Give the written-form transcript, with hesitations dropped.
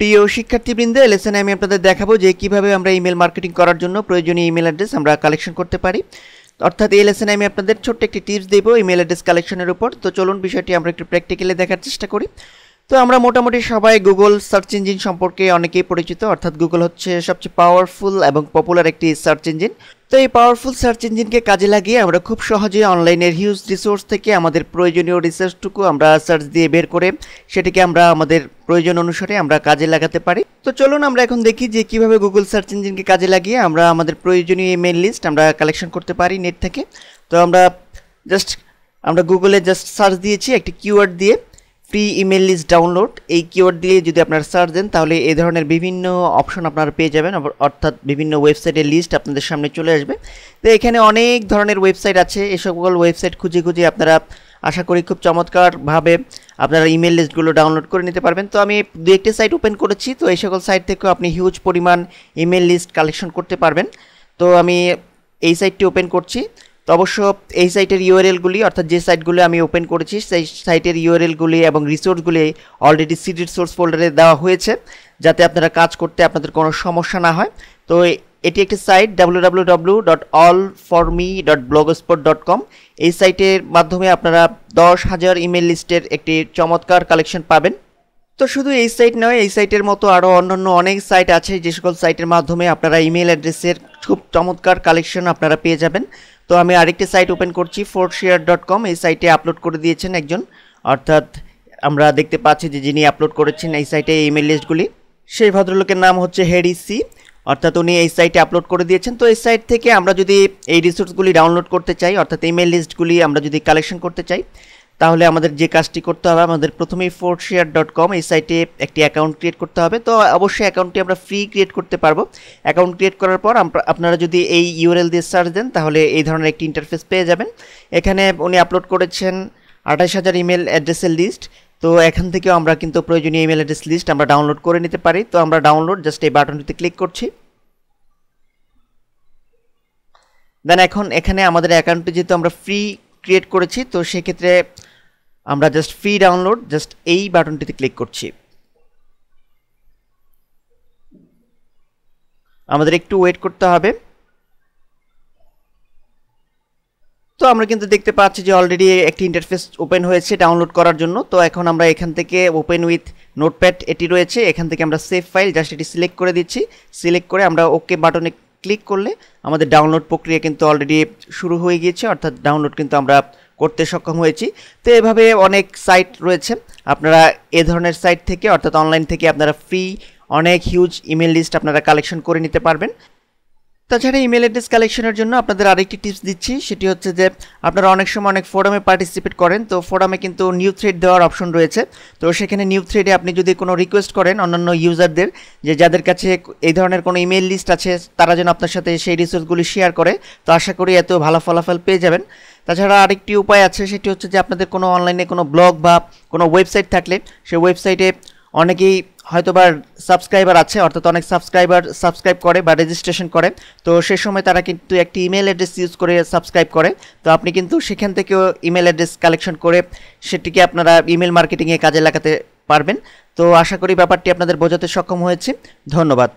প্রিয় শিক্ষার্থীবৃন্দ, লেসনে আমি আপনাদের দেখাবো যে কিভাবে আমরা ইমেল মার্কেটিং করার জন্য প্রয়োজনীয় ইমেল অ্যাড্রেস আমরা কালেকশন করতে পারি। অর্থাৎ এই লেসনে আমি আপনাদের ছোট্ট একটি টিপস দেব ইমেল অ্যাড্রেস কালেকশনের উপর। তো চলুন বিষয়টি আমরা একটু প্র্যাকটিক্যালি দেখার চেষ্টা করি। তো আমরা মোটামুটি সবাই গুগল সার্চ ইঞ্জিন সম্পর্কে অনেকেই পরিচিত, অর্থাৎ গুগল হচ্ছে সবচেয়ে পাওয়ারফুল এবং পপুলার একটি সার্চ ইঞ্জিন। তো এই পাওয়ারফুল সার্চ ইঞ্জিনকে কাজে লাগিয়ে আমরা খুব সহজে অনলাইনের হিউজ রিসোর্স থেকে আমাদের প্রয়োজনীয় রিসার্চটুকু আমরা সার্চ দিয়ে বের করে সেটিকে আমরা আমাদের প্রয়োজন অনুসারে আমরা কাজে লাগাতে পারি। তো চলুন আমরা এখন দেখি যে কিভাবে গুগল সার্চ ইঞ্জিনকে কাজে লাগিয়ে আমরা আমাদের প্রয়োজনীয় ইমেল লিস্ট আমরা কালেকশন করতে পারি নেট থেকে। তো আমরা গুগলে জাস্ট সার্চ দিয়েছি একটি কিওয়ার্ড দিয়ে, ফ্রি ইমেল লিস্ট ডাউনলোড। এই কিওয়ার্ড দিয়ে যদি আপনারা সার্চ দেন তাহলে এই ধরনের বিভিন্ন অপশন আপনারা পেয়ে যাবেন, অর্থাৎ বিভিন্ন ওয়েবসাইটের লিস্ট আপনাদের সামনে চলে আসবে। তো এখানে অনেক ধরনের ওয়েবসাইট আছে, এই সকল ওয়েবসাইট খুঁজে খুঁজে আপনারা আশা করি খুব চমৎকারভাবে আপনারা ইমেল লিস্টগুলো ডাউনলোড করে নিতে পারবেন। তো আমি দু একটি সাইট ওপেন করেছি, তো এই সকল সাইট থেকেও আপনি হিউজ পরিমাণ ইমেল লিস্ট কালেকশন করতে পারবেন। তো আমি এই সাইটটি ওপেন করছি। তো অবশ্য এই সাইটের ইউআরএলগুলি, অর্থাৎ যে সাইটগুলো আমি ওপেন করেছি সেই সাইটের ইউআরএলগুলি এবং রিসোর্সগুলি অলরেডি সিডেড সোর্স ফোল্ডারে দেওয়া হয়েছে, যাতে আপনারা কাজ করতে আপনাদের কোনো সমস্যা না হয়। তো এটি একটি সাইট www.allforme.blogspot.com। এই সাইটের মাধ্যমে আপনারা 10,000 ইমেল লিস্টের একটি চমৎকার কালেকশন পাবেন। তো শুধু এই সাইট নয়, এই সাইটের মতো আরও অন্যান্য অনেক সাইট আছে যে সকল সাইটের মাধ্যমে আপনারা ইমেল অ্যাড্রেসের খুব চমৎকার কালেকশন আপনারা পেয়ে যাবেন। তো আমি আরেকটি সাইট ওপেন করছি, forshare.com। এই সাইটে আপলোড করে দিয়েছেন একজন, অর্থাৎ আমরা দেখতে পাচ্ছি যে যিনি আপলোড করেছেন এই সাইটে ইমেল লিস্টগুলি, সেই ভদ্রলোকের নাম হচ্ছে হেডি সি, অর্থাৎ উনি এই সাইটে আপলোড করে দিয়েছেন। তো এই সাইট থেকে আমরা যদি এই রিসোর্সগুলি ডাউনলোড করতে চাই, অর্থাৎ ইমেল লিস্টগুলি আমরা যদি কালেকশন করতে চাই, তাহলে আমাদের যে কাজটি করতে হবে, আমাদের প্রথমেই forshare.com এই সাইটে একটি অ্যাকাউন্ট ক্রিয়েট করতে হবে। তো অবশ্যই অ্যাকাউন্টটি আমরা ফ্রি ক্রিয়েট করতে পারবো। অ্যাকাউন্ট ক্রিয়েট করার পর আপনারা যদি এই ইউআরএল দিয়ে সার্চ দেন তাহলে এই ধরনের একটি ইন্টারফেস পেয়ে যাবেন। এখানে উনি আপলোড করেছেন 28,000 ইমেল অ্যাড্রেসের লিস্ট। তো এখান থেকেও আমরা কিন্তু প্রয়োজনীয় ইমেল অ্যাড্রেস লিস্ট আমরা ডাউনলোড করে নিতে পারি। তো আমরা ডাউনলোড জাস্ট এই বাটনটিতে ক্লিক করছি। দেন এখন এখানে আমাদের অ্যাকাউন্টটি যেহেতু আমরা ফ্রি ক্রিয়েট করেছি, তো সেক্ষেত্রে আমরা জাস্ট ফ্রি ডাউনলোড জাস্ট এই বাটনটিতে ক্লিক করছি। আমাদের একটু ওয়েট করতে হবে। তো আমরা কিন্তু দেখতে পাচ্ছি যে অলরেডি একটি ইন্টারফেস ওপেন হয়েছে ডাউনলোড করার জন্য। তো এখন আমরা এখান থেকে ওপেন উইথ নোটপ্যাড এটি রয়েছে, এখান থেকে আমরা সেভ ফাইল জাস্ট এটি সিলেক্ট করে দিচ্ছি। সিলেক্ট করে আমরা ওকে বাটনে ক্লিক করলে আমাদের ডাউনলোড প্রক্রিয়া কিন্তু অলরেডি শুরু হয়ে গিয়েছে, অর্থাৎ ডাউনলোড কিন্তু আমরা করতে সক্ষম হয়েছি। তো এভাবে অনেক সাইট রয়েছে, আপনারা এ ধরনের সাইট থেকে, অর্থাৎ অনলাইন থেকে আপনারা ফ্রি অনেক হিউজ ইমেল লিস্ট আপনারা কালেকশন করে নিতে পারবেন। তাছাড়া ইমেল অ্যাড্রেস কালেকশনের জন্য আপনাদের আরেকটি টিপস দিচ্ছি, সেটি হচ্ছে যে আপনারা অনেক সময় অনেক ফোরামে পার্টিসিপেট করেন। তো ফোরামে কিন্তু নিউ থ্রেড দেওয়ার অপশন রয়েছে। তো সেখানে নিউ থ্রেডে আপনি যদি কোনো রিকোয়েস্ট করেন অন্যান্য ইউজারদের, যে যাদের কাছে এই ধরনের কোনো ইমেল লিস্ট আছে তারা যেন আপনার সাথে সেই রিসোর্সগুলি শেয়ার করে, তো আশা করি এত ভালো ফলাফল পেয়ে যাবেন। তাছাড়া আরেকটি উপায় আছে, সেটি হচ্ছে যে আপনাদের কোনো অনলাইনে কোনো ব্লগ বা কোনো ওয়েবসাইট থাকলে সেই ওয়েবসাইটে অনেকেই হয়তোবা সাবস্ক্রাইবার আছে, অর্থাৎ অনেক সাবস্ক্রাইব করে বা রেজিস্ট্রেশন করে। তো সে সময় তারা কিন্তু একটি ইমেল অ্যাড্রেস ইউজ করে সাবস্ক্রাইব করে। তো আপনি কিন্তু সেখান থেকেও ইমেল অ্যাড্রেস কালেকশন করে সেটিকে আপনারা ইমেল মার্কেটিংয়ে কাজে লাগাতে পারবেন। তো আশা করি ব্যাপারটি আপনাদের বোঝাতে সক্ষম হয়েছে। ধন্যবাদ।